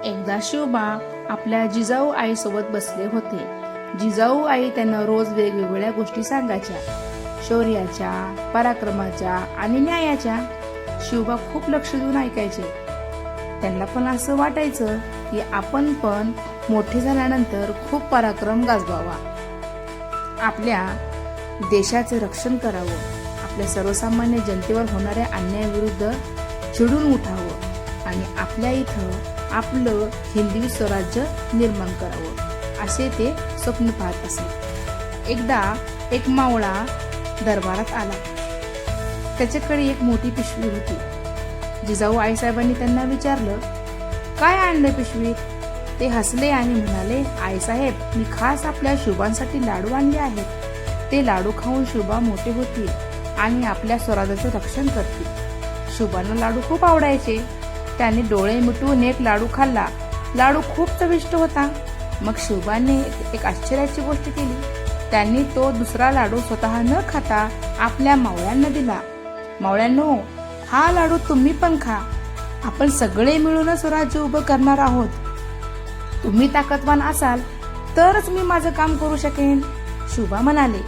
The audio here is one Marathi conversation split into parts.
एकदा शिवबा आपल्या जिजाऊ आईसोबत बसले होते. जिजाऊ आई त्यांना रोज वेगवेगळ्या गोष्टी सांगायच्या, शौर्याच्या, पराक्रमाच्या आणि न्यायाच्या. शिवबा खूप लक्ष देऊन ऐकायचे. त्यांना पण असं वाटायचं की आपण पण मोठे झाल्यानंतर खूप पराक्रम गाजवावा, आपल्या देशाचे रक्षण करावं, आपल्या सर्वसामान्य जनतेवर होणाऱ्या अन्यायाविरुद्ध चिडून उठावं आणि आपल्या इथं आपलं हिंदवी स्वराज्य निर्माण करावं, असे ते स्वप्न पाहत असत. एकदा एक मावळा दरबारात आला. त्याच्याकडे एक मोठी पिशवी होती. जिजाऊ आईसाहेबांनी त्यांना विचारलं, काय आणलं पिशवीत? ते हसले आणि म्हणाले, आईसाहेब, मी खास आपल्या शुभांसाठी लाडू आणले आहेत. ते लाडू खाऊन शुभा मोठे होतील आणि आपल्या स्वराज्याचे रक्षण करतील. शुभांना लाडू खूप आवडायचे. त्याने डोळे मिटून एक लाडू खाल्ला. लाडू खूप चविष्ट होता. मग शुभाने एक आश्चर्याची गोष्ट केली. त्यांनी तो दुसरा लाडू स्वतः न खाता आपल्या मावळ्यांना दिला. मावळ्यांनो, हा लाडू तुम्ही पण खा. आपण सगळे मिळूनच स्वराज्य उभं करणार आहोत. तुम्ही ताकदवान असाल तरच मी माझं काम करू शकेन, शुभा म्हणाले.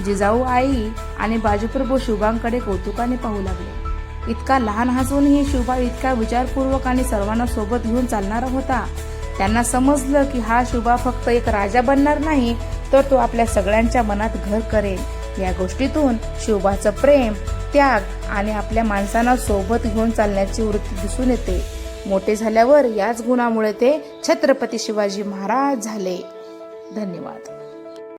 जिजाऊ आई आणि बाजीप्रभू शुभांकडे कौतुकाने पाहू लागले. इतका लहान असूनही शुभा इतका विचारपूर्वक आणि सर्वांना सोबत घेऊन चालणारा होता. त्यांना समजलं की हा शुभा फक्त एक राजा बनणार नाही, तर तो आपल्या सगळ्यांच्या मनात घर करेल. या गोष्टीतून शुभाचं प्रेम, त्याग आणि आपल्या माणसांना सोबत घेऊन चालण्याची वृत्ती दिसून येते. मोठे झाल्यावर याच गुणामुळे ते छत्रपती शिवाजी महाराज झाले. धन्यवाद.